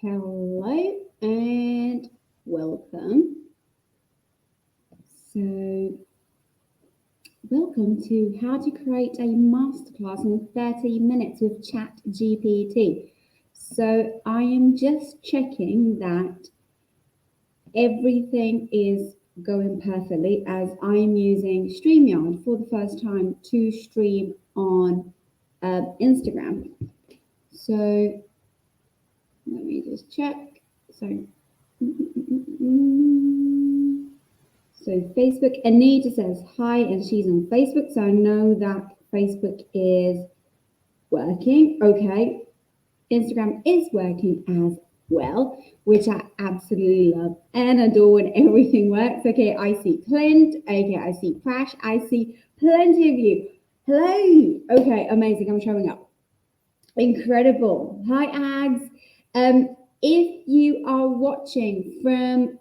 Hello and welcome. So, welcome to how to create a masterclass in 30 minutes with Chatgpt. So, I am just checking that everything is going perfectly as I am using StreamYard for the first time to stream on Instagram. So, let me just check. So, So Facebook, Anita says hi, and she's on Facebook, so I know that Facebook is working. Okay, Instagram is working as well, which I absolutely love and adore when everything works. Okay, I see Clint. Okay, I see Crash. I see plenty of you. Hello. Okay, amazing. I'm showing up. Incredible. Hi, Ags. If you are watching from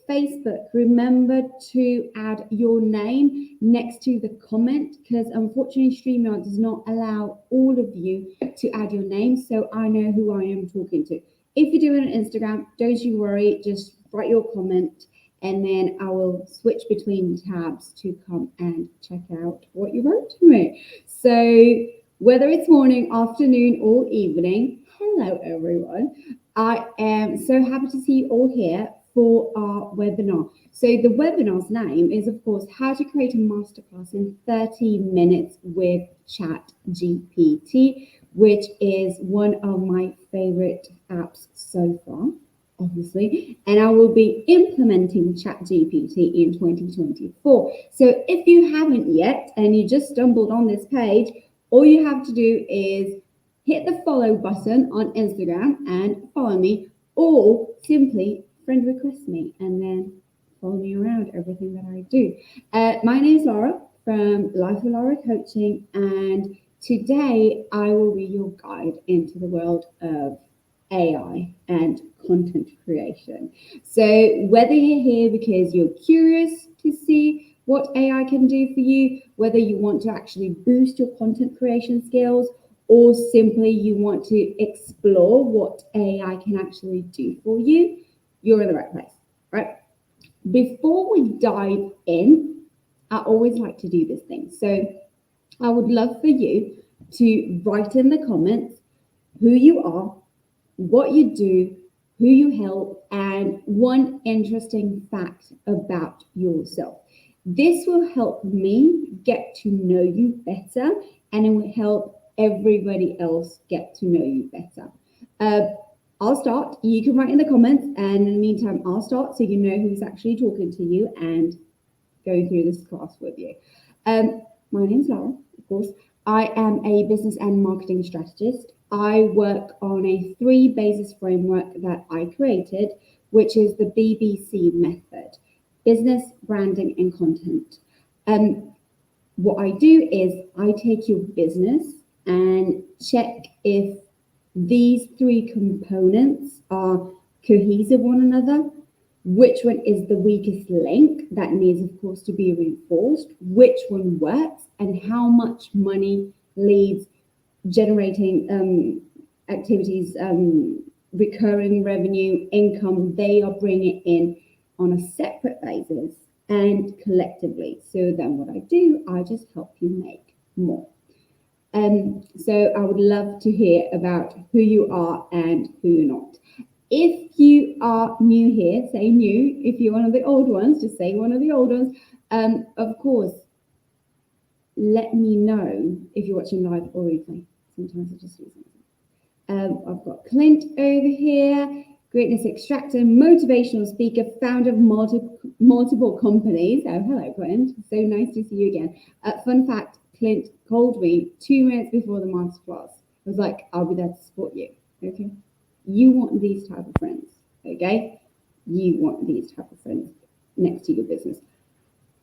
Facebook, remember to add your name next to the comment because unfortunately StreamYard does not allow all of you to add your name, so I know who I am talking to. If you're doing it on Instagram, don't you worry, just write your comment and then I will switch between tabs to come and check out what you wrote to me. So whether it's morning, afternoon, or evening, hello everyone. I am so happy to see you all here for our webinar. So the webinar's name is, of course, how to create a masterclass in 30 minutes with ChatGPT, which is one of my favorite apps so far, obviously, and I will be implementing ChatGPT in 2024. So if you haven't yet and you just stumbled on this page, all you have to do is hit the follow button on Instagram and follow me, or simply friend request me and then follow me around everything that I do. My name is Laura from Life with Laura Coaching, and today I will be your guide into the world of AI and content creation. So whether you're here because you're curious to see what AI can do for you, whether you want to actually boost your content creation skills, or simply you want to explore what AI can actually do for you, you're in the right place, right? Before we dive in, I always like to do this thing. So I would love for you to write in the comments who you are, what you do, who you help, and one interesting fact about yourself. This will help me get to know you better, and it will help everybody else get to know you better. I'll start. You can write in the comments, and in the meantime, I'll start so you know who's actually talking to you and going through this class with you. My name's Laura, of course. I am a business and marketing strategist. I work on a 3 basis framework that I created, which is the BBC method: business, branding, and content. What I do is I take your business and check if these 3 components are cohesive one another, which one is the weakest link that needs, of course, to be reinforced, which one works, and how much money, leads, generating activities, recurring revenue, income they are bringing in on a separate basis and collectively. So then what I do, I just help you make more. So I would love to hear about who you are and who you're not. If you are new here, say new. If you're one of the old ones, just say one of the old ones. Of course, let me know if you're watching live or replay. Sometimes I just do something. I've got Clint over here, greatness extractor, motivational speaker, founder of multiple companies. Oh, hello, Clint. So nice to see you again. Fun fact, Clint called me 2 minutes before the masterclass. I was like, I'll be there to support you, okay? You want these type of friends, okay? You want these type of friends next to your business.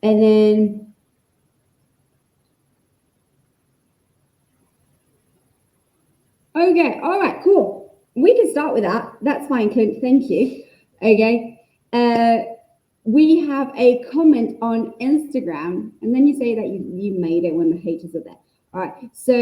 And then okay, all right, cool. We can start with that. That's fine, Clint. Thank you. Okay. We have a comment on Instagram, and then you say that you made it when the haters are there. All right. So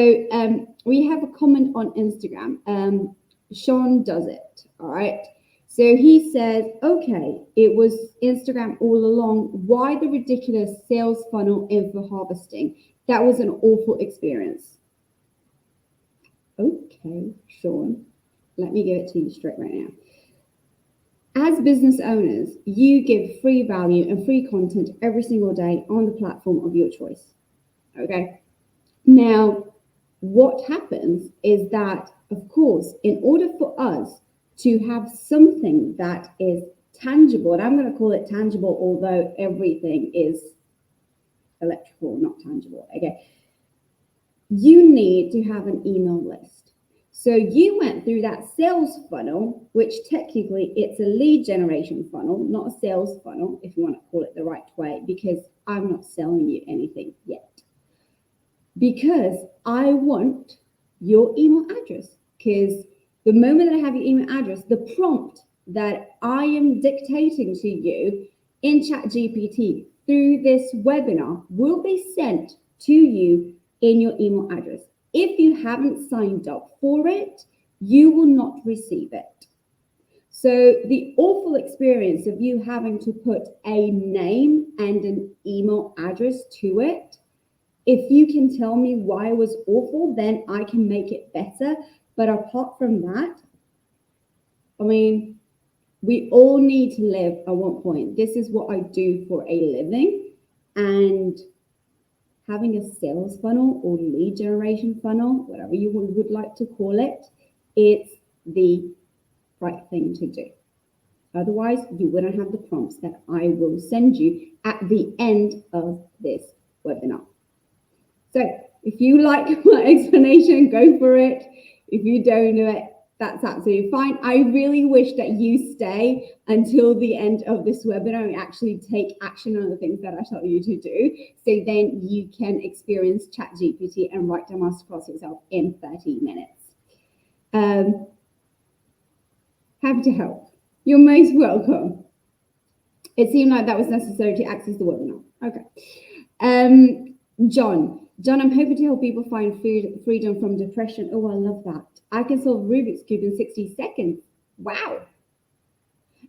we have a comment on Instagram. Sean does it, all right? So he says, okay, it was Instagram all along. Why the ridiculous sales funnel info harvesting? That was an awful experience. Okay, Sean, let me give it to you straight right now. As business owners, you give free value and free content every single day on the platform of your choice. Okay. Now, what happens is that, of course, in order for us to have something that is tangible, and I'm going to call it tangible, although everything is electrical, not tangible. Okay. You need to have an email list. So you went through that sales funnel, which technically it's a lead generation funnel, not a sales funnel, if you want to call it the right way, because I'm not selling you anything yet. Because I want your email address. Because the moment that I have your email address, the prompt that I am dictating to you in Chatgpt through this webinar will be sent to you in your email address. If you haven't signed up for it, you will not receive it. So the awful experience of you having to put a name and an email address to it, if you can tell me why it was awful, then I can make it better. But apart from that, I mean, we all need to live at one point. This is what I do for a living. And having a sales funnel or lead generation funnel, whatever you would like to call it, it's the right thing to do. Otherwise, you wouldn't have the prompts that I will send you at the end of this webinar. So if you like my explanation, go for it. If you don't do it, that's absolutely fine. I really wish that you stay until the end of this webinar and actually take action on the things that I tell you to do. So then you can experience Chatgpt and write the masterclass yourself in 30 minutes. Happy to help. You're most welcome. It seemed like that was necessary to access the webinar. Okay. John, I'm hoping to help people find freedom from depression. Oh, I love that. I can solve Rubik's Cube in 60 seconds. Wow.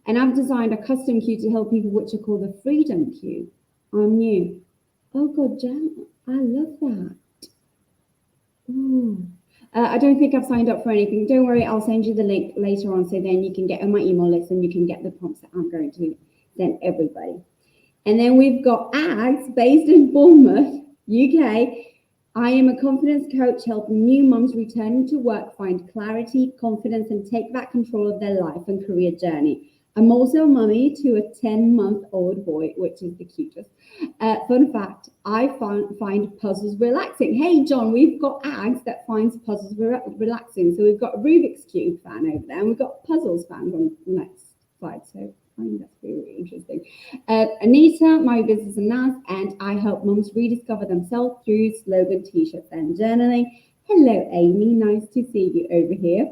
And I've designed a custom cube to help people, which are called the Freedom Cube. I'm new. Oh, God, John, I love that. Oh. I don't think I've signed up for anything. Don't worry, I'll send you the link later on so then you can get on my email list and you can get the prompts that I'm going to send everybody. And then we've got Ags based in Bournemouth, UK. I am a confidence coach helping new mums returning to work find clarity, confidence, and take back control of their life and career journey. I'm also a mummy to a 10-month-old boy, which is the cutest. Fun fact, I find puzzles relaxing. Hey, John, we've got Ags that finds puzzles relaxing. So we've got a Rubik's Cube fan over there, and we've got puzzles fans on the next slide. So I think that's really interesting. Anita, my business is NAS, and I help mums rediscover themselves through slogan, t-shirts, and journaling. Hello, Amy. Nice to see you over here.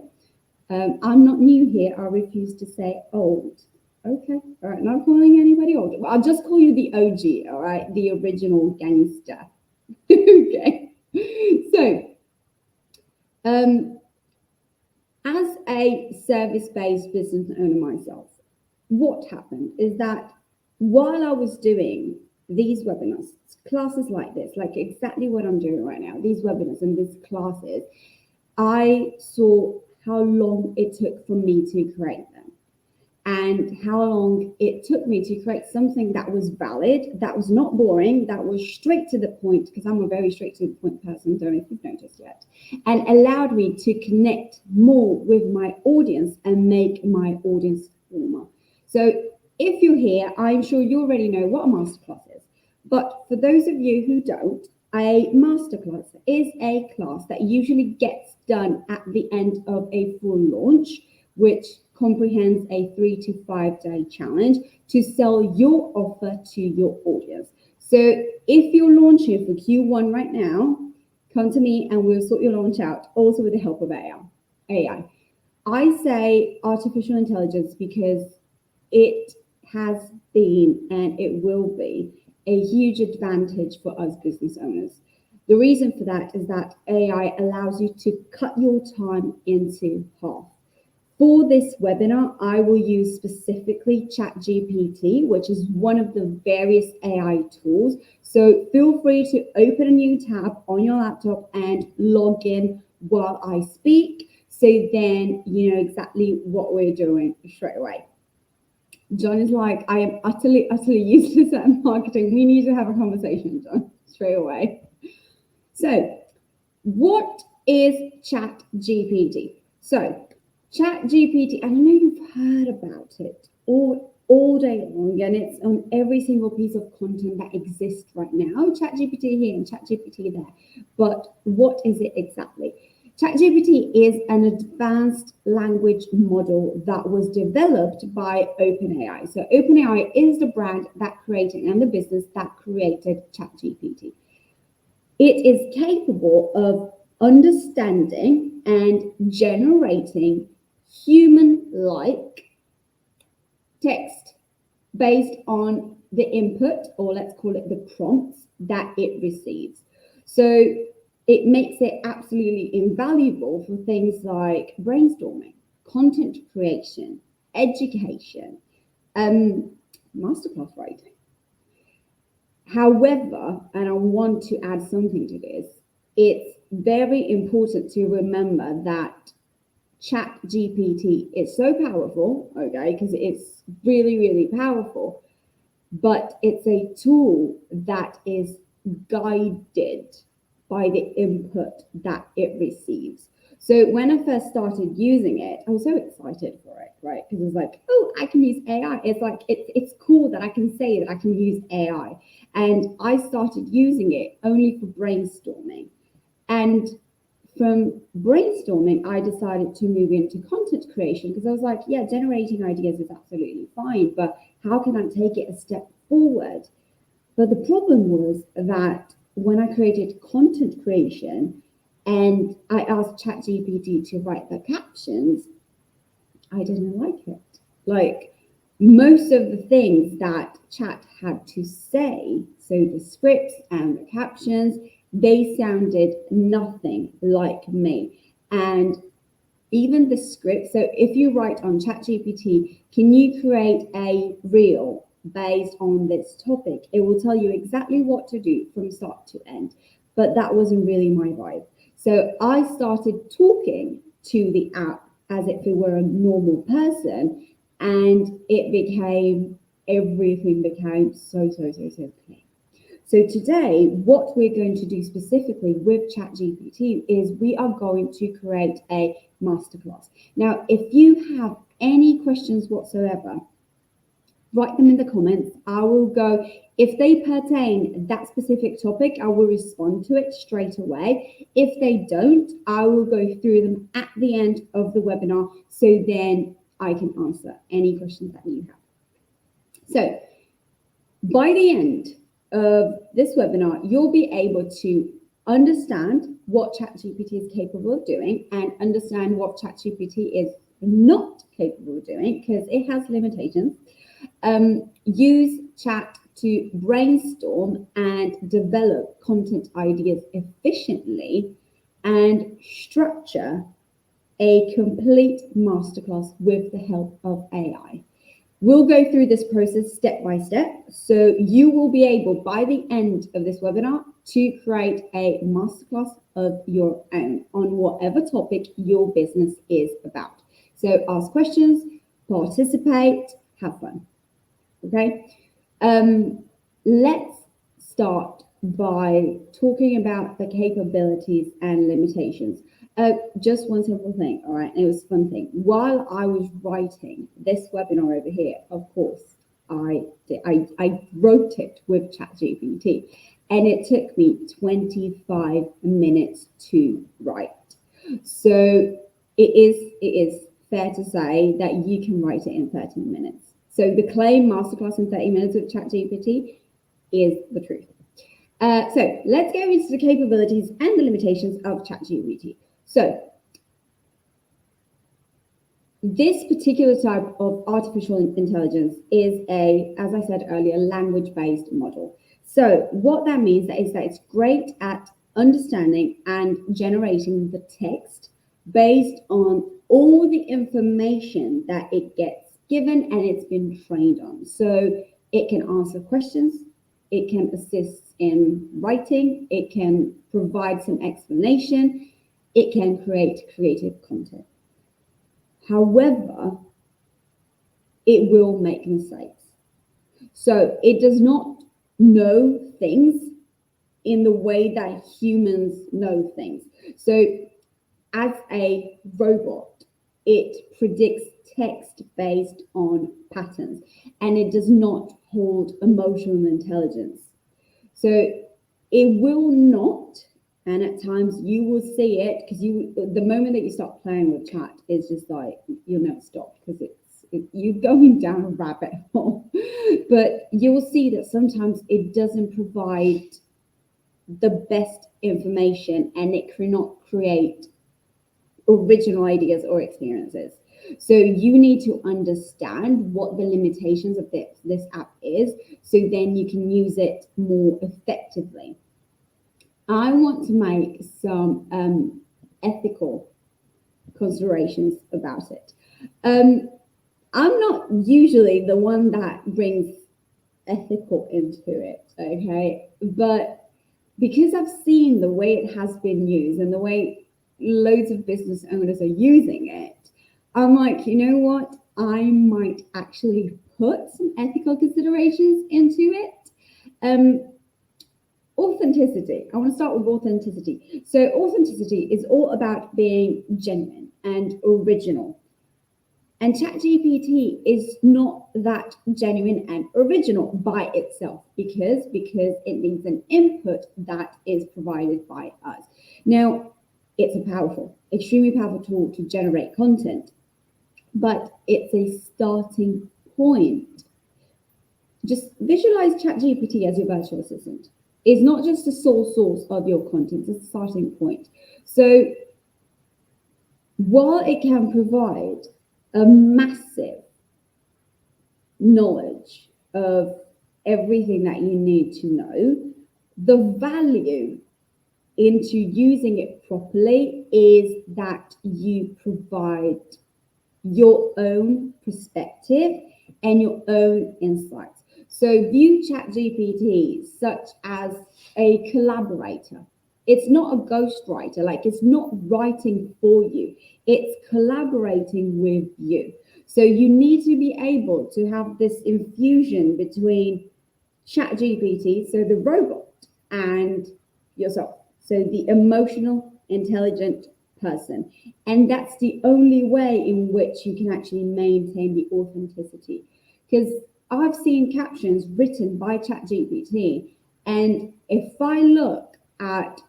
I'm not new here. I refuse to say old. Okay. All right. Not calling anybody old. Well, I'll just call you the OG. All right. The original gangster. Okay. So, as a service-based business owner myself, what happened is that while I was doing these webinars, classes like this, like exactly what I'm doing right now, these webinars and these classes, I saw how long it took for me to create them and how long it took me to create something that was valid, that was not boring, that was straight to the point, because I'm a very straight to the point person, don't know if you've noticed yet, and allowed me to connect more with my audience and make my audience warmer. So if you're here, I'm sure you already know what a masterclass is. But for those of you who don't, a masterclass is a class that usually gets done at the end of a full launch, which comprehends a 3 to 5 day challenge to sell your offer to your audience. So if you're launching for Q1 right now, come to me and we'll sort your launch out, also with the help of AI. I say artificial intelligence because it has been and it will be a huge advantage for us business owners. The reason for that is that AI allows you to cut your time into half. For this webinar, I will use specifically Chatgpt, which is one of the various AI tools. So feel free to open a new tab on your laptop and log in while I speak. So then you know exactly what we're doing straight away. John is like, I am utterly useless at marketing. We need to have a conversation, John, straight away. So what is Chatgpt? So Chatgpt, I know you've heard about it all day long, and it's on every single piece of content that exists right now. Chatgpt here and Chatgpt there. But what is it exactly? Chatgpt is an advanced language model that was developed by OpenAI. So OpenAI is the brand that created and the business that created Chatgpt. It is capable of understanding and generating human-like text based on the input, or let's call it the prompts that it receives. So it makes it absolutely invaluable for things like brainstorming, content creation, education, masterclass writing. However, and I want to add something to this, it's very important to remember that Chatgpt is so powerful, okay, because it's really, really powerful, but it's a tool that is guided by the input that it receives. So when I first started using it, I was so excited for it, right? Because it was like, oh, I can use AI. It's like, it's cool that I can say that I can use AI. And I started using it only for brainstorming. And from brainstorming, I decided to move into content creation because I was like, yeah, generating ideas is absolutely fine, but how can I take it a step forward? But the problem was that when I created content creation and I asked ChatGPT to write the captions, I didn't like it. Like most of the things that Chat had to say, so the scripts and the captions, they sounded nothing like me. And even the script, so if you write on ChatGPT, can you create a reel based on this topic? It will tell you exactly what to do from start to end. But that wasn't really my vibe. So I started talking to the app as if it were a normal person, and everything became so clear. So today, what we're going to do specifically with ChatGPT is we are going to create a masterclass. Now, if you have any questions whatsoever, write them in the comments. I will go, if they pertain that specific topic, I will respond to it straight away. If they don't, I will go through them at the end of the webinar, so then I can answer any questions that you have. So by the end of this webinar, you'll be able to understand what ChatGPT is capable of doing and understand what ChatGPT is not capable of doing because it has limitations. Use Chat to brainstorm and develop content ideas efficiently and structure a complete masterclass with the help of AI. We'll go through this process step by step, so you will be able, by the end of this webinar, to create a masterclass of your own on whatever topic your business is about. So ask questions, participate, have fun. Okay? Let's start by talking about the capabilities and limitations. Just one simple thing, all right? And it was a fun thing. While I was writing this webinar over here, of course, I wrote it with ChatGPT, and it took me 25 minutes to write. So it is fair to say that you can write it in 13 minutes. So the claim masterclass in 30 minutes with ChatGPT is the truth. So let's go into the capabilities and the limitations of ChatGPT. So this particular type of artificial intelligence is as I said earlier, language-based model. So what that means is that it's great at understanding and generating the text based on all the information that it gets given and it's been trained on. So it can answer questions, it can assist in writing, it can provide some explanation, it can create creative content. However, it will make mistakes. So it does not know things in the way that humans know things. So as a robot, it predicts text based on patterns, and it does not hold emotional intelligence. So it will not, and at times you will see it, because the moment that you start playing with chat, it's just like you'll never stop, because you're going down a rabbit hole. But you will see that sometimes it doesn't provide the best information, and it cannot create original ideas or experiences. So you need to understand what the limitations of this app is, so then you can use it more effectively. I want to make some ethical considerations about it. I'm not usually the one that brings ethical into it, okay? But because I've seen the way it has been used and the way loads of business owners are using it, I'm like, you know what? I might actually put some ethical considerations into it. Authenticity. I want to start with authenticity. So authenticity is all about being genuine and original. And ChatGPT is not that genuine and original by itself, because it needs an input that is provided by us. Now, it's a powerful, extremely powerful tool to generate content, but it's a starting point. Just visualize ChatGPT as your virtual assistant. It's not just the sole source of your content, it's a starting point. So while it can provide a massive knowledge of everything that you need to know, the value into using it properly is that you provide your own perspective and your own insights. So view ChatGPT such as a collaborator. It's not a ghostwriter, like it's not writing for you, it's collaborating with you. So you need to be able to have this infusion between ChatGPT, so the robot, and yourself, so the emotional, intelligent person. And that's the only way in which you can actually maintain the authenticity. Because I've seen captions written by ChatGPT, and if I look at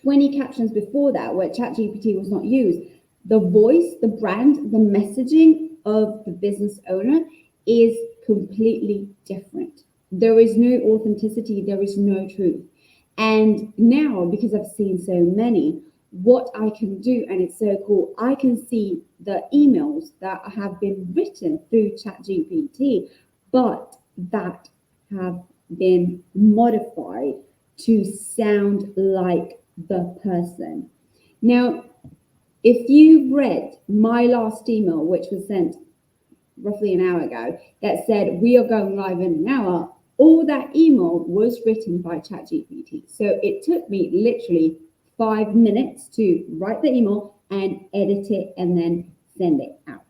20 captions before that where ChatGPT was not used, the voice, the brand, the messaging of the business owner is completely different. There is no authenticity, there is no truth. And now, because I've seen so many, what I can do, and it's so cool, I can see the emails that have been written through ChatGPT, but that have been modified to sound like the person. Now, if you've read my last email, which was sent roughly an hour ago, that said we are going live in an hour, all that email was written by ChatGPT. So it took me literally 5 minutes to write the email and edit it and then send it out.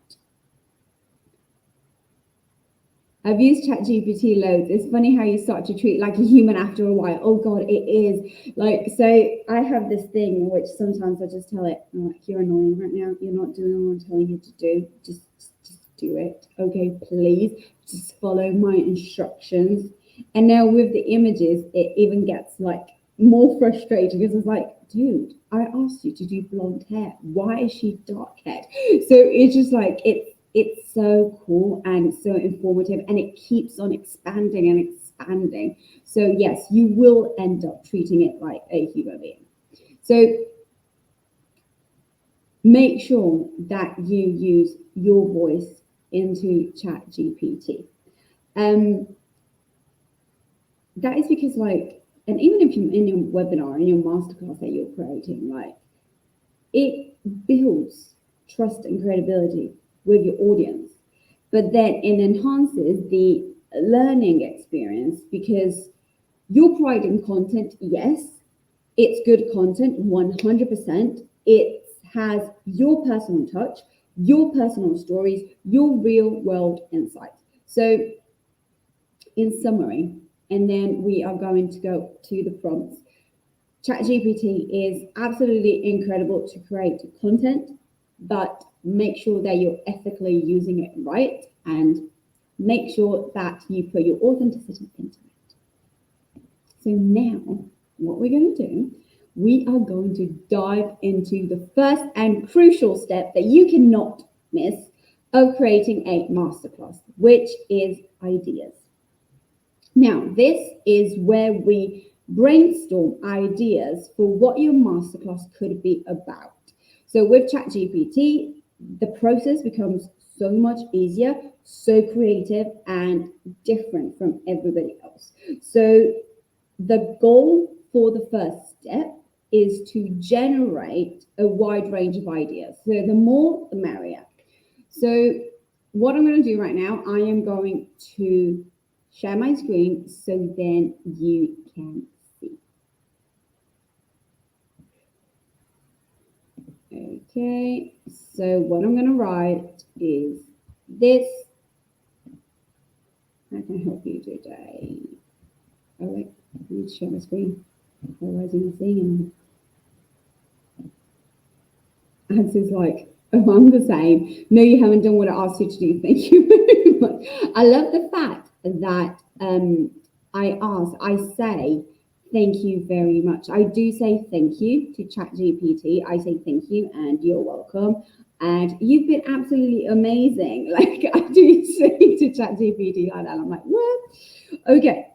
I've used ChatGPT loads. It's funny how you start to treat like a human after a while. Oh God, it is. Like, so I have this thing which sometimes I just tell it, oh, you're annoying right now. You're not doing what I'm telling you to do. Just do it. Okay, please. Just follow my instructions. And now with the images, it even gets like more frustrating, because it's like, dude, I asked you to do blonde hair. Why is she dark haired? So it's just like, it's so cool and so informative, and it keeps on expanding and expanding. So yes, you will end up treating it like a human being. So make sure that you use your voice into ChatGPT. That is because, like, and even if you're in your webinar, in your masterclass that you're creating, like, it builds trust and credibility with your audience, but then it enhances the learning experience because you're providing content, yes, it's good content, 100%. It has your personal touch, your personal stories, your real world insights. So, in summary, and then we are going to go to the prompts. ChatGPT is absolutely incredible to create content, but make sure that you're ethically using it right and make sure that you put your authenticity into it. So now, what we're going to do, we are going to dive into the first and crucial step that you cannot miss of creating a masterclass, which is ideas. Now, this is where we brainstorm ideas for what your masterclass could be about. So with ChatGPT, the process becomes so much easier, so creative, and different from everybody else. So the goal for the first step is to generate a wide range of ideas. So the more, the merrier. So what I'm going to do right now, I am going to share my screen so then you can see. Okay, so what I'm going to write is this. I can help you today. Oh wait, I need to share my screen. Otherwise you're not seeing anything. Alex is like, oh, I'm the same. No, you haven't done what I asked you to do. Thank you very much. I love the fact that I say thank you very much. I do say thank you to ChatGPT. I say thank you and you're welcome. And you've been absolutely amazing. Like I do say to ChatGPT like that. I'm like, what? Okay.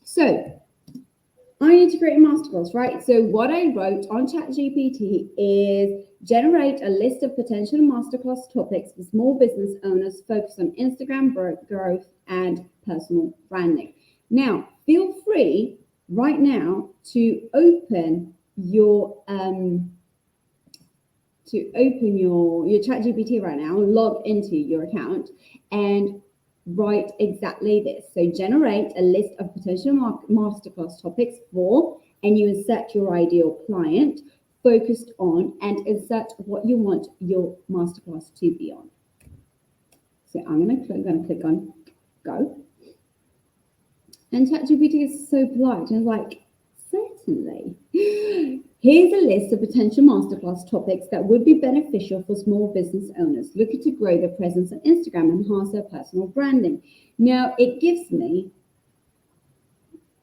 So I need to create a masterclass, right? So what I wrote on ChatGPT is generate a list of potential masterclass topics for small business owners focused on Instagram growth and personal branding. Now, feel free right now to open your ChatGPT right now, log into your account and write exactly this. So generate a list of potential masterclass topics for, and you insert your ideal client focused on, and insert what you want your masterclass to be on. So I'm going to click on go. And ChatGPT is so polite and like, certainly. Here's a list of potential masterclass topics that would be beneficial for small business owners looking to grow their presence on Instagram and enhance their personal branding. Now, it gives me,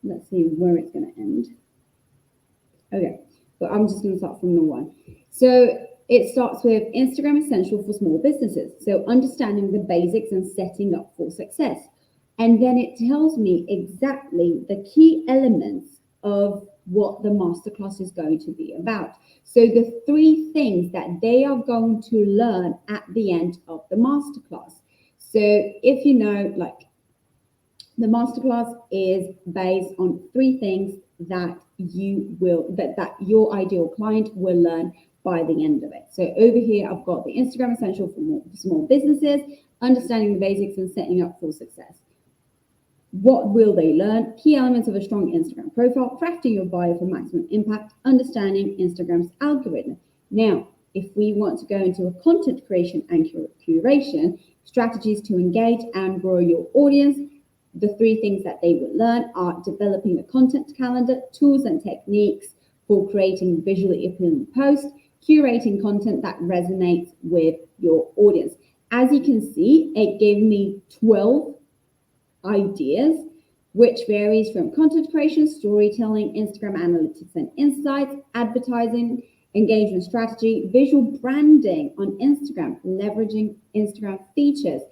let's see where it's going to end. Okay, but I'm just going to start from the one. So it starts with Instagram essential for small businesses. So understanding the basics and setting up for success. And then it tells me exactly the key elements of what the masterclass is going to be about. So the 3 things that they are going to learn at the end of the masterclass. So if you know, like the masterclass is based on 3 things that you will, that your ideal client will learn by the end of it. So over here, I've got the Instagram essential for small businesses, understanding the basics and setting up for success. What will they learn? Key elements of a strong Instagram profile, crafting your bio for maximum impact, understanding Instagram's algorithm. Now, if we want to go into a content creation and curation, strategies to engage and grow your audience, the 3 things that they will learn are developing a content calendar, tools and techniques for creating visually appealing posts, curating content that resonates with your audience. As you can see, it gave me 12 ideas, which varies from content creation, storytelling, Instagram analytics and insights, advertising, engagement strategy, visual branding on Instagram, leveraging Instagram features,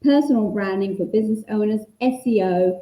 personal branding for business owners, SEO,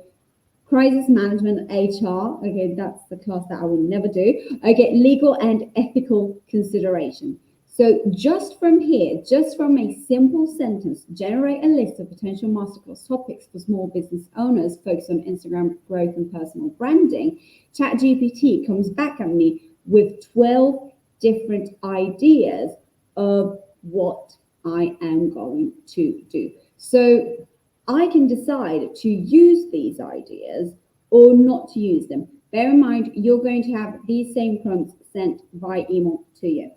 crisis management, HR. Okay, that's the class that I will never do. Okay, legal and ethical consideration. So just from here, just from a simple sentence, generate a list of potential masterclass topics for small business owners focused on Instagram growth and personal branding, ChatGPT comes back at me with 12 different ideas of what I am going to do. So I can decide to use these ideas or not to use them. Bear in mind, you're going to have these same prompts sent by email to you.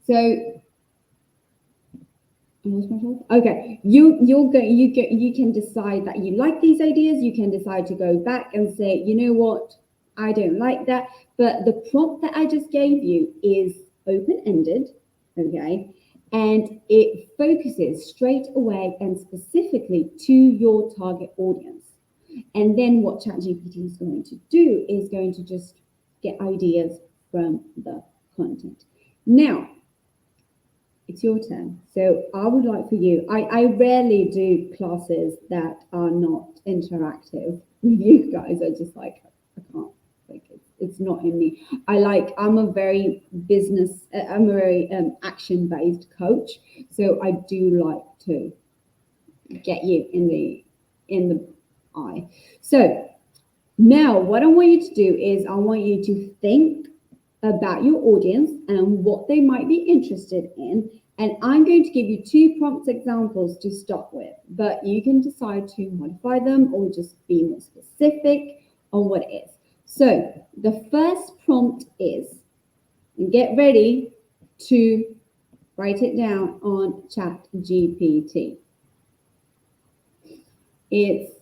So, okay, you can decide that you like these ideas. You can decide to go back and say, you know what, I don't like that. But the prompt that I just gave you is open-ended, okay, and it focuses straight away and specifically to your target audience. And then what ChatGPT is going to do is going to just get ideas from the content. Now, it's your turn. So I would like for you, I rarely do classes that are not interactive with you guys. I just like, I can't, like, it's not in me. I'm a very action-based coach. So I do like to get you in the eye. So now what I want you to do is I want you to think about your audience and what they might be interested in. And I'm going to give you 2 prompt examples to start with, but you can decide to modify them or just be more specific on what it is. So the first prompt is, and get ready to write it down on Chatgpt. It's,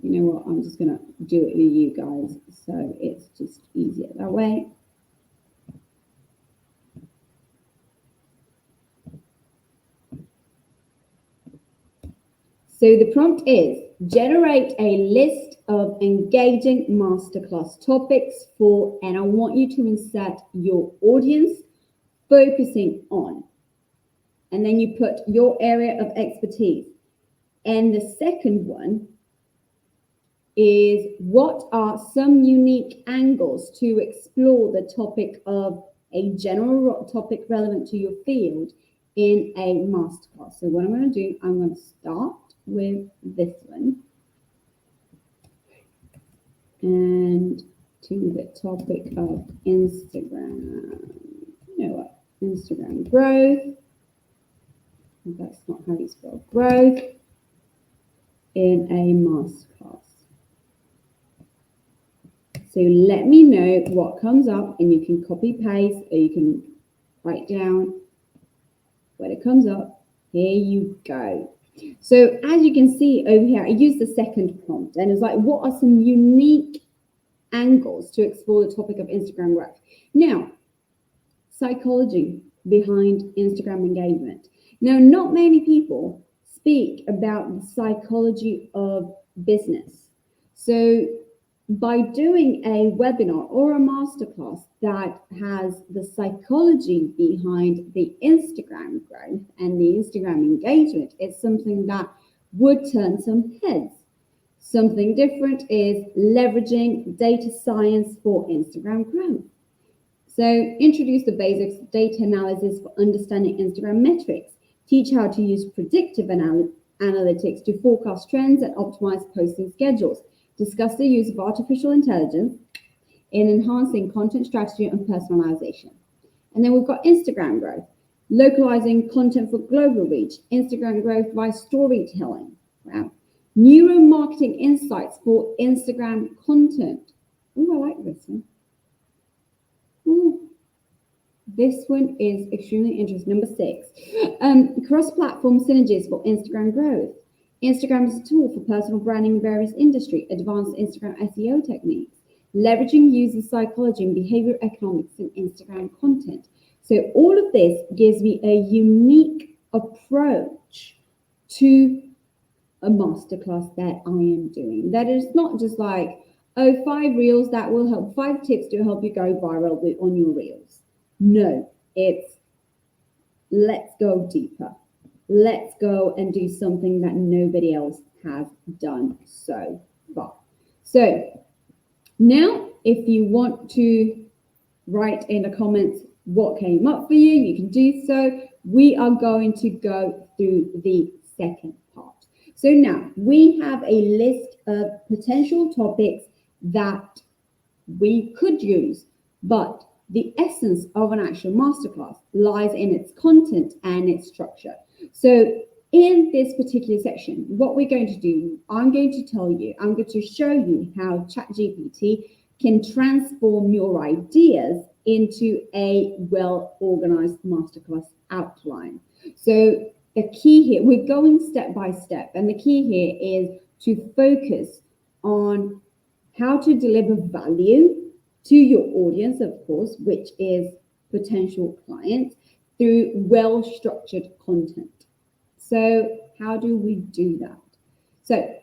you know what, I'm just going to do it with you guys, so it's just easier that way. So the prompt is, generate a list of engaging masterclass topics for, and I want you to insert your audience focusing on, and then you put your area of expertise. And the second one is, what are some unique angles to explore the topic of a general topic relevant to your field in a masterclass? So what I'm going to do, I'm going to start with this one and to the topic of Instagram. You know what? Instagram growth. That's not how you spell growth in a masterclass. So let me know what comes up, and you can copy paste or you can write down when it comes up. Here you go. So as you can see over here, I used the second prompt and it's like, what are some unique angles to explore the topic of Instagram growth? Now, psychology behind Instagram engagement. Now, not many people speak about the psychology of business. So by doing a webinar or a masterclass that has the psychology behind the Instagram growth and the Instagram engagement, it's something that would turn some heads. Something different is leveraging data science for Instagram growth. So introduce the basics of data analysis for understanding Instagram metrics. Teach how to use predictive analytics to forecast trends and optimize posting schedules. Discuss the use of artificial intelligence in enhancing content strategy and personalization. And then we've got Instagram growth, localizing content for global reach, Instagram growth by storytelling. Wow. Neuromarketing insights for Instagram content. Oh, I like this one. Ooh. This one is extremely interesting. Number 6, cross-platform synergies for Instagram growth. Instagram is a tool for personal branding in various industries, advanced Instagram SEO techniques, leveraging user psychology and behavior economics in Instagram content. So all of this gives me a unique approach to a masterclass that I am doing. That is not just like, oh, 5 reels that will help, 5 tips to help you go viral on your reels. No, it's let's go deeper. Let's go and do something that nobody else has done so far. So now, if you want to write in the comments what came up for you, you can do so. We are going to go through the second part. So now we have a list of potential topics that we could use, but the essence of an actual masterclass lies in its content and its structure. So in this particular section, what we're going to do, I'm going to show you how ChatGPT can transform your ideas into a well-organized masterclass outline. So the key here, we're going step by step, and the key here is to focus on how to deliver value to your audience, of course, which is potential clients, through well-structured content. So how do we do that? So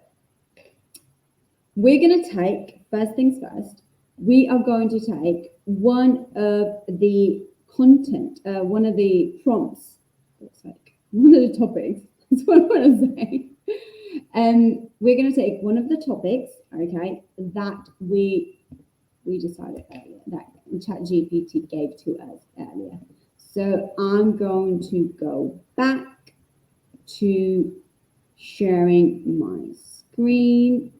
we're going to take, first things first, we are going to take one of the content, one of the prompts, one of the topics, that's what I want to say. We're going to take one of the topics, okay, that we decided earlier, that ChatGPT gave to us earlier. So I'm going to go back to sharing my screen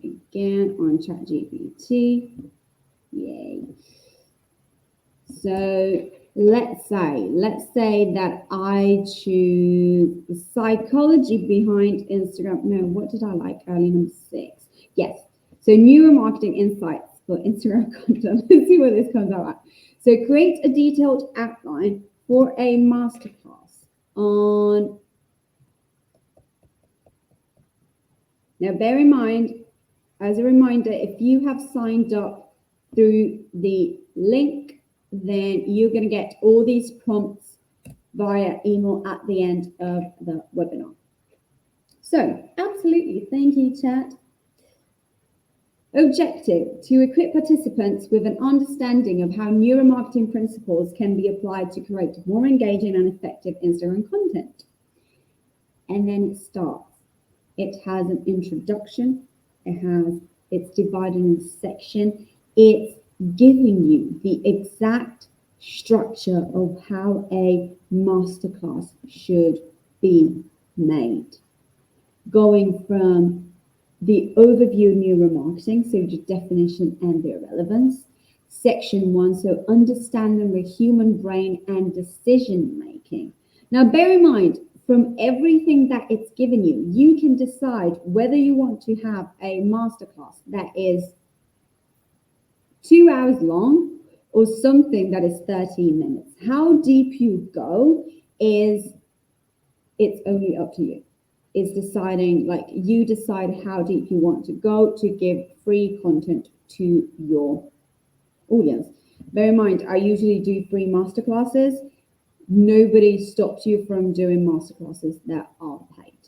again on ChatGPT. Yay. So let's say that I choose the psychology behind Instagram. No, what did I like early? Number 6. Yes. So neuromarketing insights for Instagram content. Let's see where this comes out at. So create a detailed outline for a masterclass on. Now, bear in mind, as a reminder, if you have signed up through the link, then you're going to get all these prompts via email at the end of the webinar. So, absolutely. Thank you, chat. Objective: to equip participants with an understanding of how neuromarketing principles can be applied to create more engaging and effective Instagram content. And then it starts. It has an introduction. It's divided into section. It's giving you the exact structure of how a masterclass should be made. Going from the overview of neuromarketing, so the definition and their relevance. Section 1, so understanding the human brain and decision making. Now, bear in mind, from everything that it's given you, you can decide whether you want to have a masterclass that is 2 hours long or something that is 13 minutes. How deep you go it's only up to you. It's deciding, like, you decide how deep you want to go to give free content to your audience. Bear in mind, I usually do free masterclasses. Nobody stops you from doing masterclasses that are paid.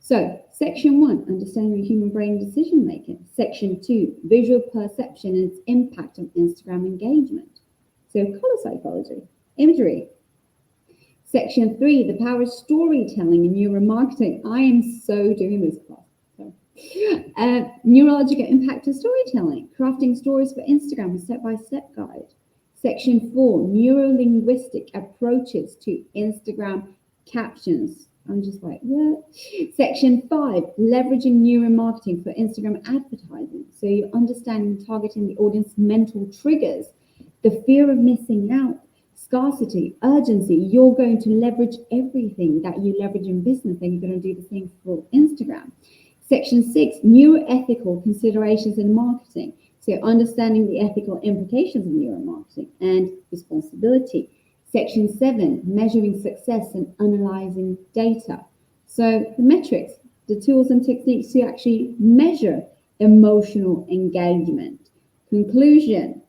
So, section 1, understanding the human brain decision making. Section 2, visual perception and its impact on Instagram engagement. So, color psychology, imagery. Section 3, the power of storytelling in neuromarketing. I am so doing this class. Neurological impact of storytelling, crafting stories for Instagram, a step-by-step guide. Section 4, neuro-linguistic approaches to Instagram captions. I'm just like, what? Section 5, leveraging neuromarketing for Instagram advertising. So you're understanding, targeting the audience mental triggers, the fear of missing out, scarcity, urgency. You're going to leverage everything that you leverage in business, and you're going to do the same for Instagram. Section 6, neuroethical considerations in marketing. So understanding the ethical implications of neuromarketing and responsibility. Section 7, measuring success and analyzing data. So the metrics, the tools and techniques to actually measure emotional engagement. Conclusion,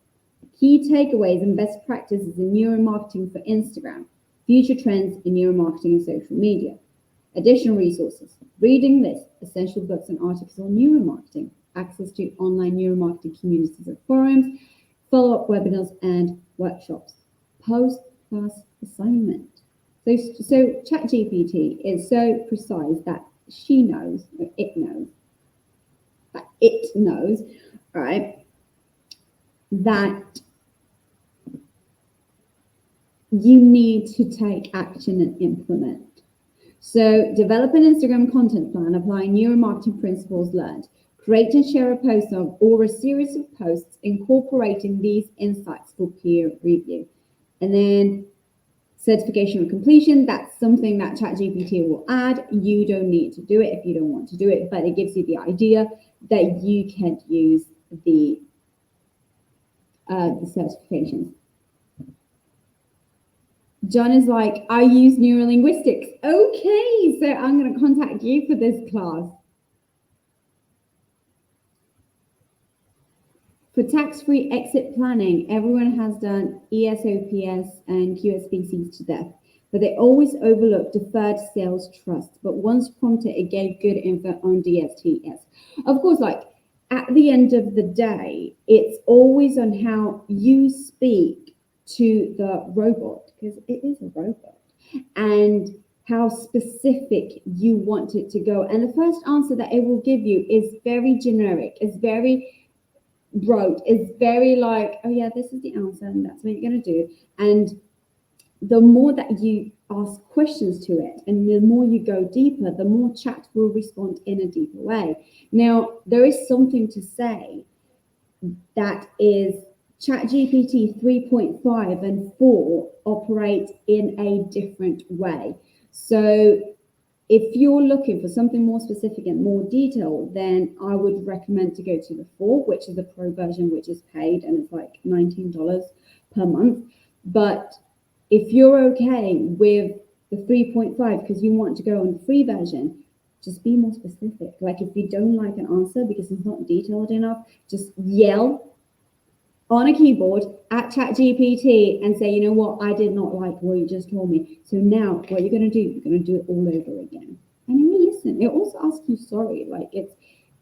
key takeaways and best practices in neuromarketing for Instagram. Future trends in neuromarketing and social media. Additional resources, reading list, essential books and articles on neuromarketing, access to online neuromarketing communities and forums, follow-up webinars and workshops, post-class assignment. So ChatGPT is so precise that it knows, right, that you need to take action and implement. So develop an Instagram content plan, applying neuromarketing principles learned. Create and share a post of or a series of posts incorporating these insights for peer review. And then certification of completion, that's something that ChatGPT will add. You don't need to do it if you don't want to do it, but it gives you the idea that you can use the certifications. John is like, I use neurolinguistics. Okay, so I'm going to contact you for this class. For tax-free exit planning, everyone has done ESOPs and QSBCs to death, but they always overlook deferred sales trust. But once prompted, it gave good info on DSTS. Of course, like at the end of the day, it's always on how you speak to the robot, because it is a robot, and how specific you want it to go. And the first answer that it will give you is very generic, it's very rote, is very like, oh yeah, this is the answer and that's what you're going to do. And the more that you ask questions to it and the more you go deeper, the more chat will respond in a deeper way. Now, there is something to say that is ChatGPT 3.5 and 4 operate in a different way. So if you're looking for something more specific and more detailed, then I would recommend to go to the 4, which is the pro version, which is paid, and it's like $19 per month. But if you're okay with the 3.5 because you want to go on the free version, just be more specific. Like if you don't like an answer because it's not detailed enough, just yell on a keyboard at ChatGPT and say, you know what, I did not like what you just told me. So now what you're going to do, you're going to do it all over again. And it will listen. It also asks you sorry. Like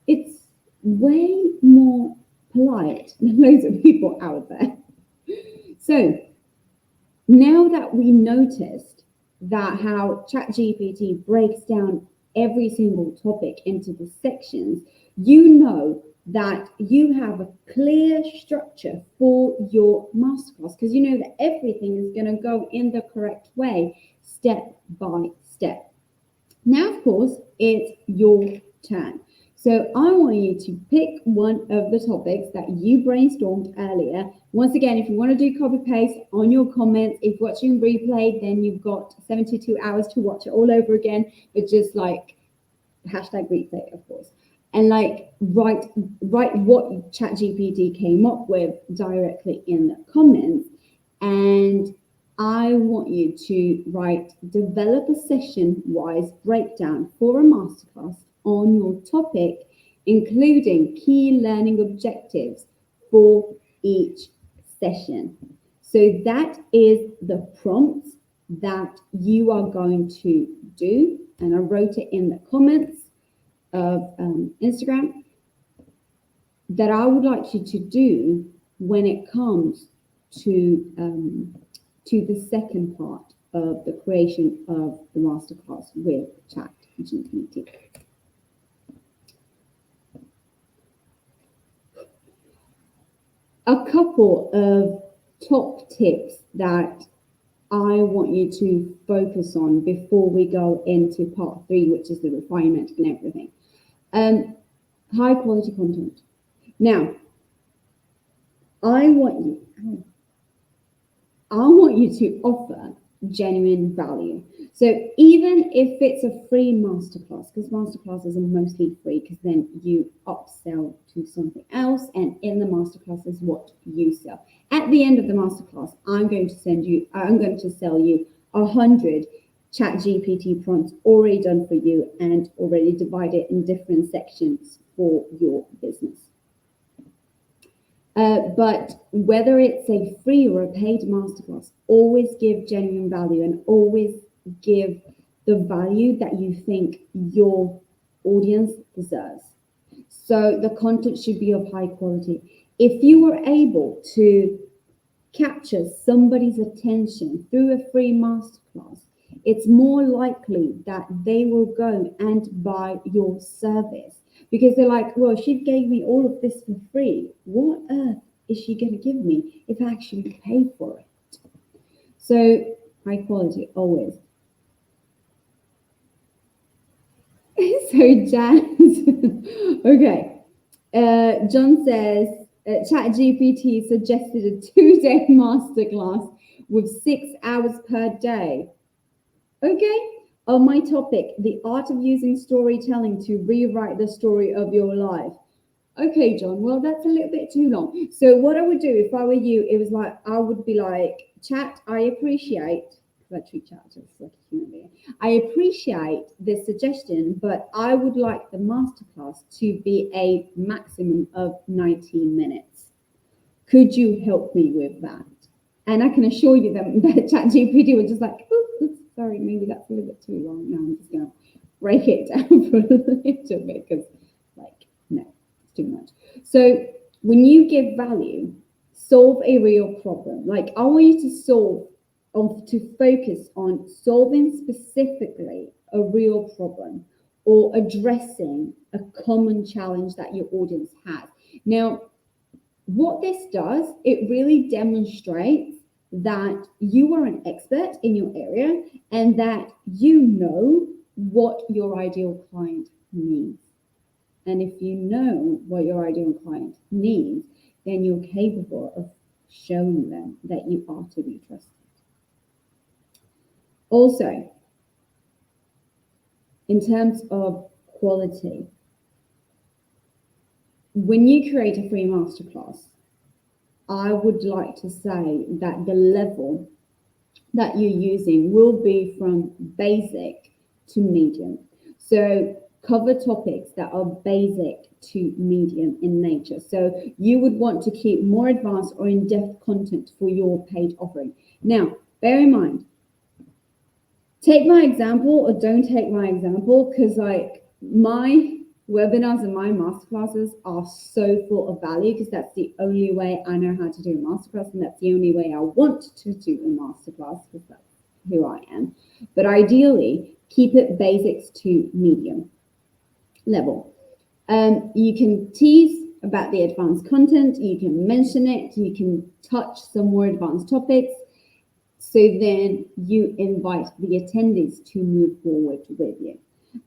it's way more polite than loads of people out there. So now that we noticed that how ChatGPT breaks down every single topic into the sections, you know that you have a clear structure for your masterclass, because you know that everything is going to go in the correct way, step by step. Now, of course, it's your turn. So I want you to pick one of the topics that you brainstormed earlier. Once again, if you want to do copy paste on your comments, if watching replay, then you've got 72 hours to watch it all over again, but just like hashtag replay, of course. And like write what ChatGPT came up with directly in the comments. And I want you to write, develop a session-wise breakdown for a masterclass on your topic, including key learning objectives for each session. So that is the prompt that you are going to do. And I wrote it in the comments of Instagram that I would like you to do when it comes to the second part of the creation of the masterclass with ChatGPT. A couple of top tips that I want you to focus on before we go into part 3, which is the refinement and everything. High quality content. Now, I want you to offer genuine value. So even if it's a free masterclass, because masterclasses are mostly free, because then you upsell to something else, and in the masterclass is what you sell. At the end of the masterclass, I'm going to sell you 100 ChatGPT prompts already done for you and already divided in different sections for your business. But whether it's a free or a paid masterclass, always give genuine value and always give the value that you think your audience deserves. So the content should be of high quality. If you were able to capture somebody's attention through a free masterclass, it's more likely that they will go and buy your service. Because they're like, well, she gave me all of this for free. What earth is she going to give me if I actually pay for it? So high quality, always. So Jazz, okay. John says ChatGPT suggested a 2-day masterclass with 6 hours per day. Okay. On my topic, the art of using storytelling to rewrite the story of your life. Okay, John, well, that's a little bit too long. So what I would do if I were you, it was like, I would be like, chat, I appreciate, because I treat chat just like a human being. I appreciate this suggestion, but I would like the masterclass to be a maximum of 19 minutes. Could you help me with that? And I can assure you that, that ChatGPT was just like, oops, sorry, maybe that's a little bit too long. No, I'm just going to break it down for a little bit because, like, no, it's too much. So when you give value, solve a real problem. Like, I want you to to focus on solving specifically a real problem or addressing a common challenge that your audience has. Now, what this does, it really demonstrates that you are an expert in your area and that you know what your ideal client needs. And if you know what your ideal client needs, then you're capable of showing them that you are to be trusted. Also, in terms of quality, when you create a free masterclass, I would like to say that the level that you're using will be from basic to medium. So cover topics that are basic to medium in nature. So you would want to keep more advanced or in-depth content for your paid offering. Now, bear in mind, take my example or don't take my example, because like my webinars and my masterclasses are so full of value because that's the only way I know how to do a masterclass, and that's the only way I want to do a masterclass because that's who I am. But ideally, keep it basics to medium level. You can tease about the advanced content, you can mention it, you can touch some more advanced topics. So then you invite the attendees to move forward with you.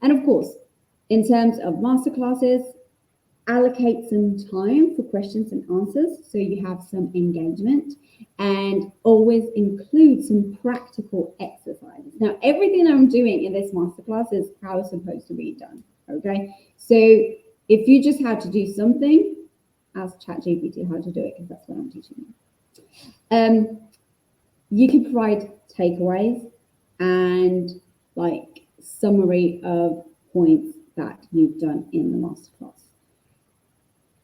And of course, in terms of masterclasses, allocate some time for questions and answers so you have some engagement, and always include some practical exercises. Now, everything I'm doing in this masterclass is how it's supposed to be done, okay? So if you just had to do something, ask ChatGPT how to do it, because that's what I'm teaching you. You can provide takeaways and like summary of points that you've done in the masterclass.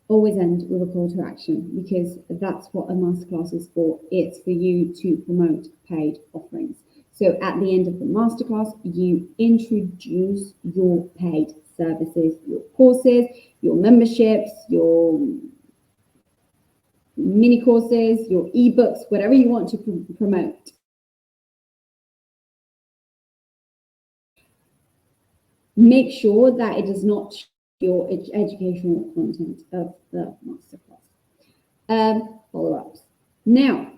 Always end with a call to action, because that's what a masterclass is for. It's for you to promote paid offerings. So at the end of the masterclass, you introduce your paid services, your courses, your memberships, your mini courses, your ebooks, whatever you want to promote. Make sure that it does not your educational content of the masterclass. Follow-ups. Now,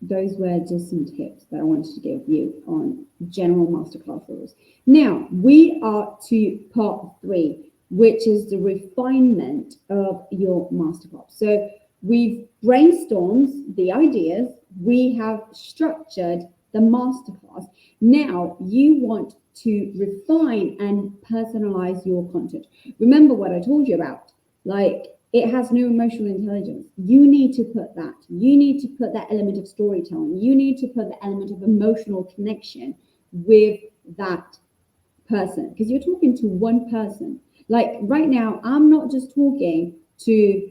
those were just some tips that I wanted to give you on general masterclass rules. Now, we are to part 3, which is the refinement of your masterclass. So we've brainstormed the ideas, we have structured the masterclass. Now you want to refine and personalize your content. Remember what I told you about, like it has no emotional intelligence. You need to put that. You need to put that element of storytelling. You need to put the element of emotional connection with that person, because you're talking to one person. Like right now, I'm not just talking to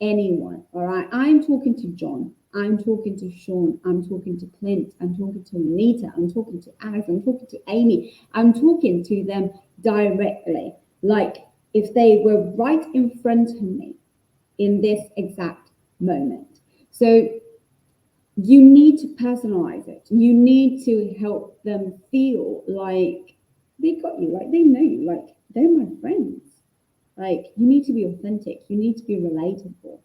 anyone, all right? I'm talking to John. I'm talking to Sean. I'm talking to Clint. I'm talking to Anita. I'm talking to Alex. I'm talking to Amy. I'm talking to them directly, like if they were right in front of me in this exact moment. So you need to personalize it. You need to help them feel like they got you, like they know you, like they're my friends. Like you need to be authentic. You need to be relatable.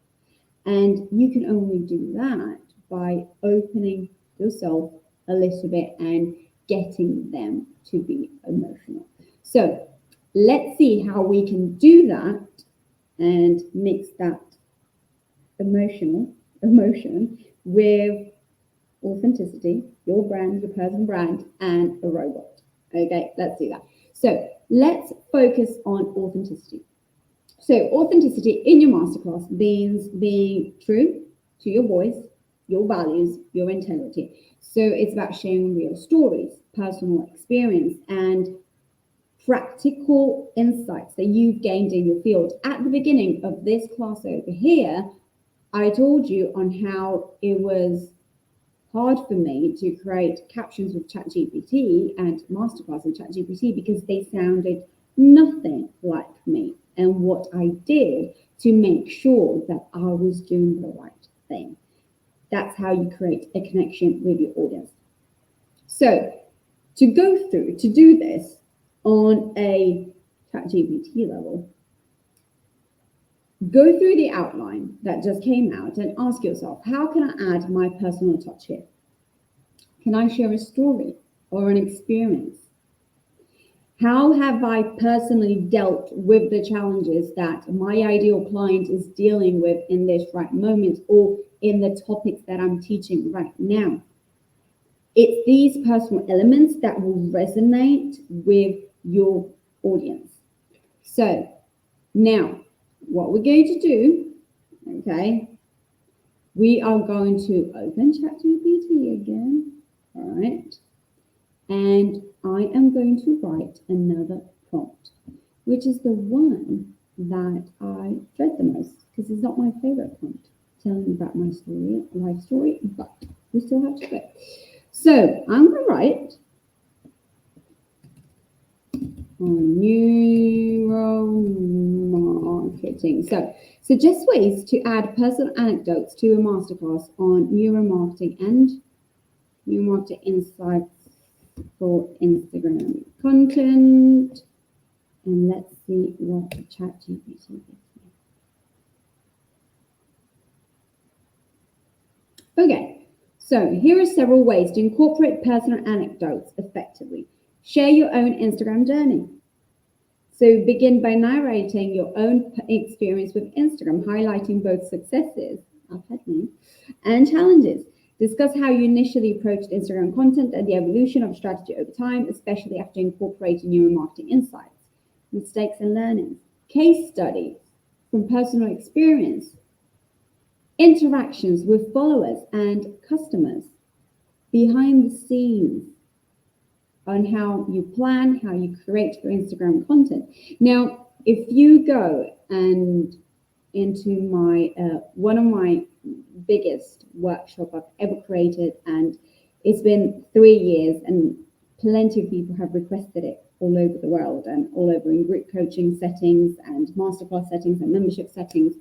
And you can only do that by opening yourself a little bit and getting them to be emotional. So let's see how we can do that and mix that emotion with authenticity, your brand, your personal brand, and a robot. Okay, let's do that. So let's focus on authenticity. So authenticity in your masterclass means being true to your voice, your values, your integrity. So it's about sharing real stories, personal experience, and practical insights that you've gained in your field. At the beginning of this class over here, I told you on how it was hard for me to create captions with Chatgpt and Masterclass with Chatgpt because they sounded nothing like me and what I did to make sure that I was doing the right thing. That's how you create a connection with your audience. So to do this on a Chatgpt level, go through the outline that just came out and ask yourself, how can I add my personal touch here? Can I share a story or an experience? How have I personally dealt with the challenges that my ideal client is dealing with in this right moment or in the topics that I'm teaching right now? It's these personal elements that will resonate with your audience. So now, what we're going to do, okay, we are going to open ChatGPT again, all right, and I am going to write another prompt, which is the one that I dread the most because it's not my favorite prompt, telling me about my story, life story, but we still have to go. So I'm going to write on neuromarketing. So suggest ways to add personal anecdotes to a masterclass on neuromarketing and neuromarketing insights for Instagram content. And let's see what ChatGPT gives me. Okay, so here are several ways to incorporate personal anecdotes effectively. Share your own Instagram journey. So begin by narrating your own experience with Instagram, highlighting both successes, I've had many, and challenges. Discuss how you initially approached Instagram content and the evolution of strategy over time, especially after incorporating neuromarketing insights, mistakes and learnings, case studies from personal experience, interactions with followers and customers, behind the scenes on how you plan, how you create your Instagram content. Now, if you go and into my one of my biggest workshop I've ever created, and it's been 3 years, and plenty of people have requested it all over the world and all over in group coaching settings and masterclass settings and membership settings.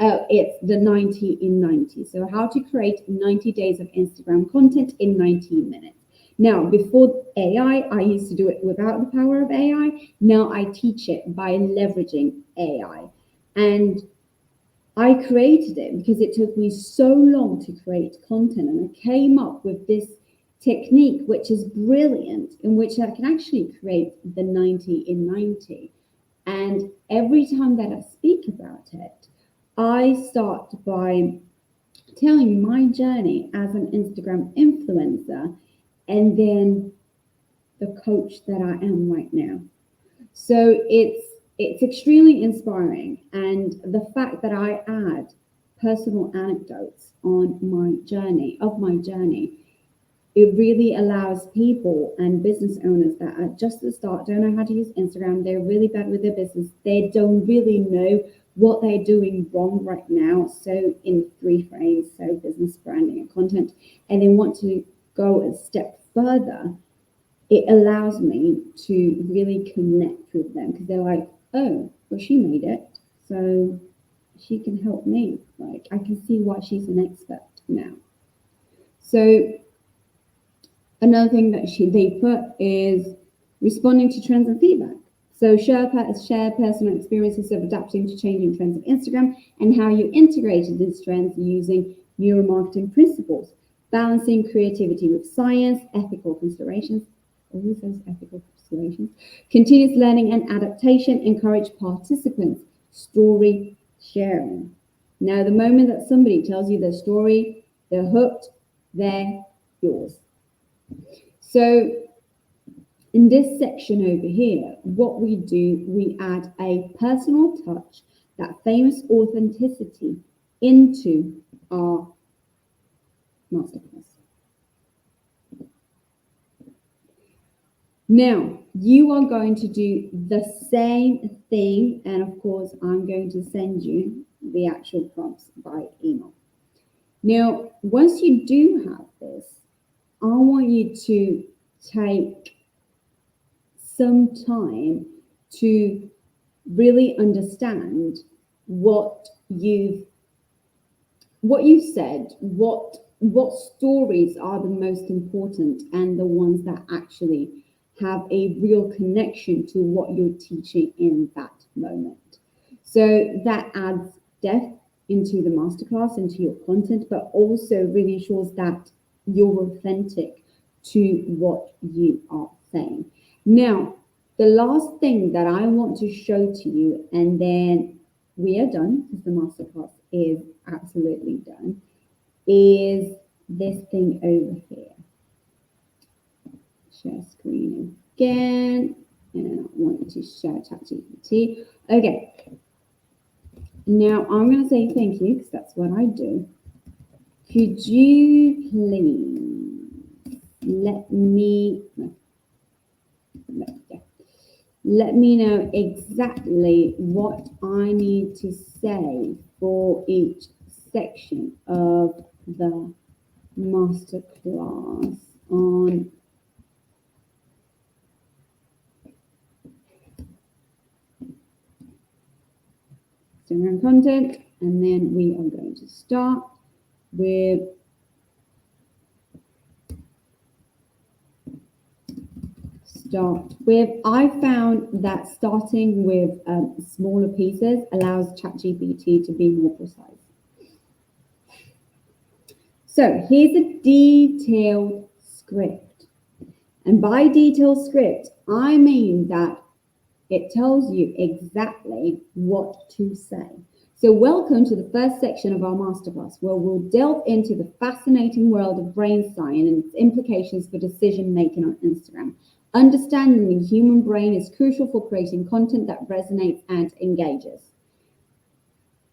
It's the 90 in 90. So how to create 90 days of Instagram content in 19 minutes. Now, before AI, I used to do it without the power of AI. Now I teach it by leveraging AI. And I created it because it took me so long to create content. And I came up with this technique, which is brilliant, in which I can actually create the 90 in 90. And every time that I speak about it, I start by telling my journey as an Instagram influencer and then the coach that I am right now. So it's extremely inspiring. And the fact that I add personal anecdotes on my journey, it really allows people and business owners that are just at the start, don't know how to use Instagram, they're really bad with their business, they don't really know what they're doing wrong right now. So in 3 frames, so business branding and content, and they want to go a step further, it allows me to really connect with them because they're like, oh, well, she made it, so she can help me. Like, I can see why she's an expert now. So another thing that they put is responding to trends and feedback. So share personal experiences of adapting to changing trends of Instagram and how you integrated these trends using neuromarketing principles, balancing creativity with science, ethical considerations, always those ethical situations. Continuous learning and adaptation. Encourage participants. Story sharing. Now, the moment that somebody tells you their story, they're hooked, they're yours. So in this section over here, what we do, we add a personal touch, that famous authenticity, into our masterclass. Now, you are going to do the same thing, and of course, I'm going to send you the actual prompts by email. Now, once you do have this, I want you to take some time to really understand what you've said, what stories are the most important and the ones that actually have a real connection to what you're teaching in that moment. So that adds depth into the masterclass, into your content, but also really ensures that you're authentic to what you are saying. Now, the last thing that I want to show to you, and then we are done because the masterclass is absolutely done, is this thing over here. Share screen again, and I want to share Chatgpt. Okay. Now I'm going to say thank you because that's what I do. Could you please let me know exactly what I need to say for each section of the masterclass on Instagram content, and then we are going to start with I found that starting with smaller pieces allows ChatGPT to be more precise. So here's a detailed script. And by detailed script, I mean that it tells you exactly what to say. So welcome to the first section of our masterclass, where we'll delve into the fascinating world of brain science and its implications for decision making on Instagram. Understanding the human brain is crucial for creating content that resonates and engages.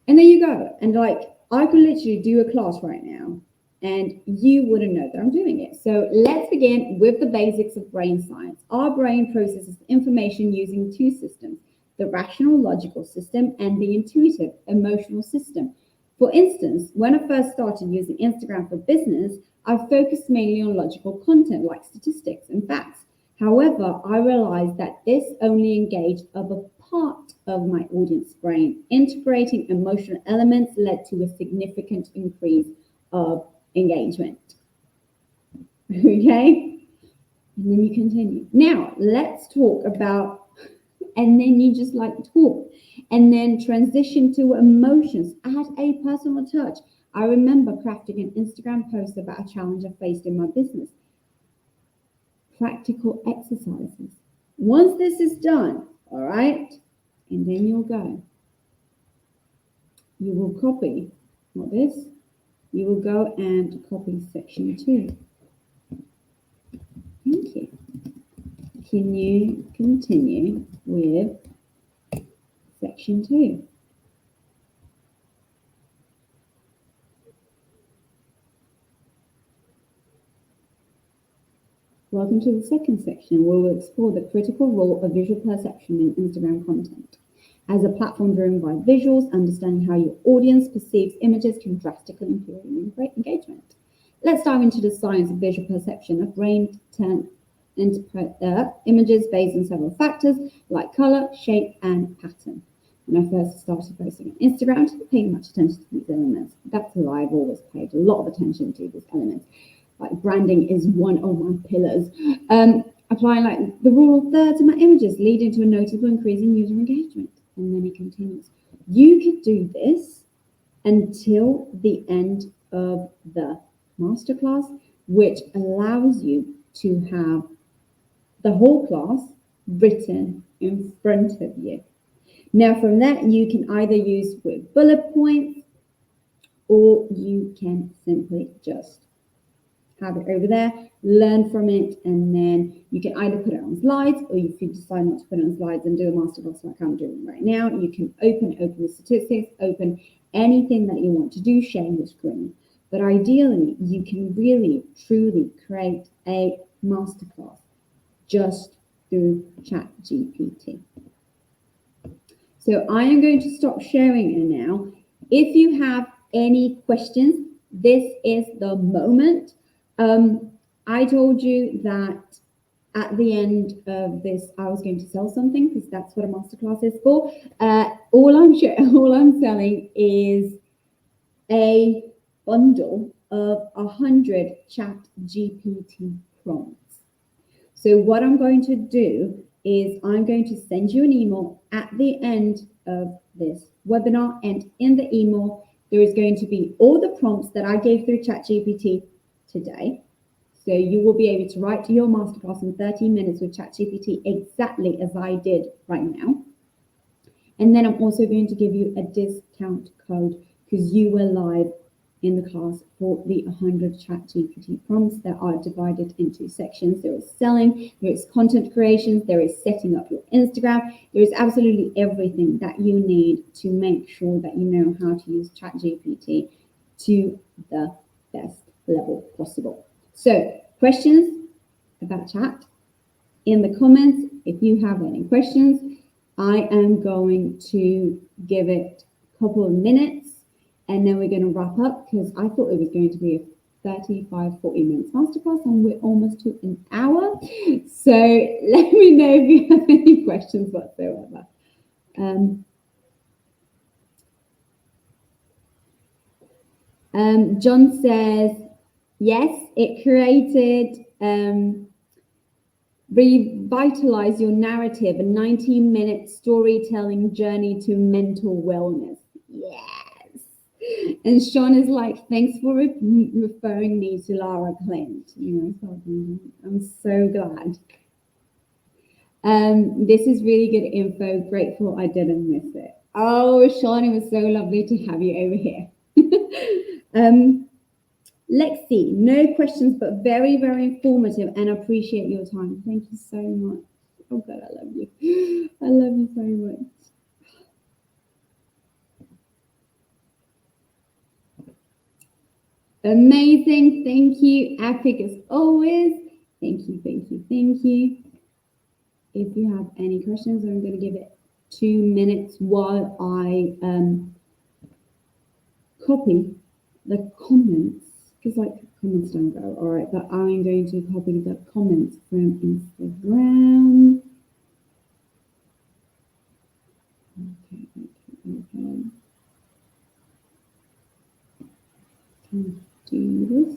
And there you go. And like, I could literally do a class right now and you wouldn't know that I'm doing it. So let's begin with the basics of brain science. Our brain processes information using two systems, the rational logical system and the intuitive emotional system. For instance, when I first started using Instagram for business, I focused mainly on logical content like statistics and facts. However, I realized that this only engaged a part of my audience brain. Integrating emotional elements led to a significant increase of engagement. Okay? And then you continue. Now, let's talk about, and then you just like talk, and then transition to emotions. Add a personal touch. I remember crafting an Instagram post about a challenge I faced in my business. Practical exercises. Once this is done, all right, and then you'll go. You will copy, not this, you will go and copy section 2. Thank you. Can you continue with section 2? Welcome to the second section, where we'll explore the critical role of visual perception in Instagram content. As a platform driven by visuals, understanding how your audience perceives images can drastically improve engagement. Let's dive into the science of visual perception. A brain interprets images based on several factors like color, shape, and pattern. When I first started posting on Instagram, I didn't pay much attention to these elements. That's a lie. I've always paid a lot of attention to these elements. Like branding is one of my pillars. Applying like the rule of thirds in my images, leading to a notable increase in user engagement. And then he continues. You could do this until the end of the masterclass, which allows you to have the whole class written in front of you. Now from that, you can either use with bullet points, or you can simply just have it over there, learn from it, and then you can either put it on slides, or if you decide not to put it on slides and do a masterclass like I'm doing right now, you can open the statistics, open anything that you want to do, share your screen. But ideally, you can really, truly create a masterclass just through Chatgpt. So I am going to stop sharing it now. If you have any questions, this is the moment. I told you that at the end of this, I was going to sell something because that's what a masterclass is for. All I'm selling is a bundle of 100 Chatgpt prompts. So what I'm going to do is I'm going to send you an email at the end of this webinar, and in the email there is going to be all the prompts that I gave through Chatgpt today. So you will be able to write your masterclass in 30 minutes with Chatgpt exactly as I did right now. And then I'm also going to give you a discount code because you were live in the class for the 100 Chatgpt prompts that are divided into sections. There is selling, there is content creation, there is setting up your Instagram. There is absolutely everything that you need to make sure that you know how to use Chatgpt to the best level possible. So questions about chat in the comments. If you have any questions, I am going to give it a couple of minutes and then we're going to wrap up because I thought it was going to be a 35-40 minutes masterclass and we're almost to an hour. So let me know if you have any questions whatsoever. John says, yes, it created, revitalize your narrative, a 19-minute storytelling journey to mental wellness. Yes. And Sean is like, thanks for referring me to Lara Clint. I'm so glad. This is really good info. Grateful I didn't miss it. Oh, Sean, it was so lovely to have you over here. Lexi, no questions, but very, very informative and appreciate your time. Thank you so much. Oh God, I love you. I love you so much. Amazing. Thank you. Epic as always. Thank you, thank you, thank you. If you have any questions, I'm going to give it 2 minutes while I copy the comments, because like comments don't go. All right, but I'm going to copy the comments from Instagram. Okay. Can I do this?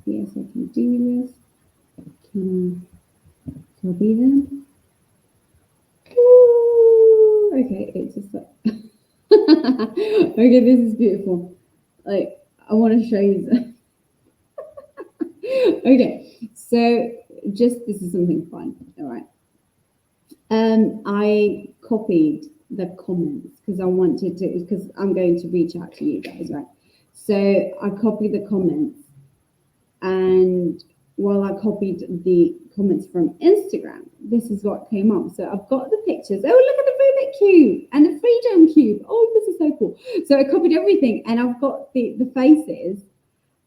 Yes, I can do this. Can I copy them? Ooh, okay, it's just like okay, this is beautiful. Like, I want to show you this. Okay, so this is something fun. All right. I copied the comments because I wanted to, because I'm going to reach out to you guys, right? So I copied the comments, and while I copied the comments from Instagram, this is what came up. So I've got the pictures. Oh, look at the Rubik Cube and the Freedom Cube. Oh, this is so cool. So I copied everything, and I've got the faces,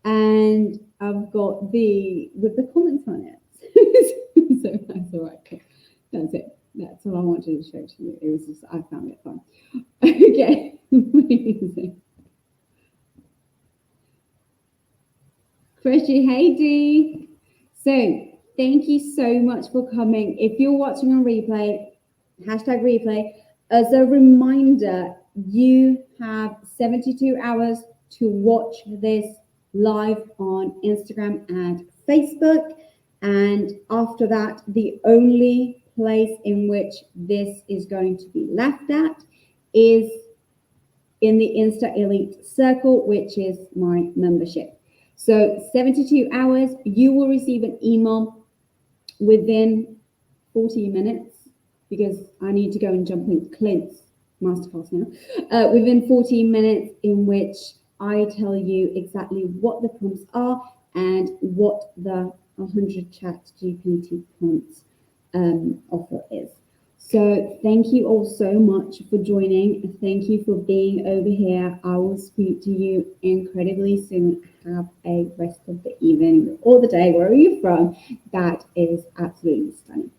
and I've got with the comments on it. So that's all right. That's it. That's all I wanted to show to you. It was just, I found it fun. Okay, amazing. Chrissy, hey Dee. So thank you so much for coming. If you're watching on replay, #replay, as a reminder, you have 72 hours to watch this live on Instagram and Facebook. And after that, the only place in which this is going to be left at is in the Insta Elite Circle, which is my membership. So 72 hours, you will receive an email within 14 minutes, because I need to go and jump in Clint's masterclass now, within 14 minutes, in which I tell you exactly what the prompts are and what the 100 Chatgpt prompts offer is. So thank you all so much for joining. Thank you for being over here. I will speak to you incredibly soon. Have a rest of the evening or the day, wherever you're from. That is absolutely stunning.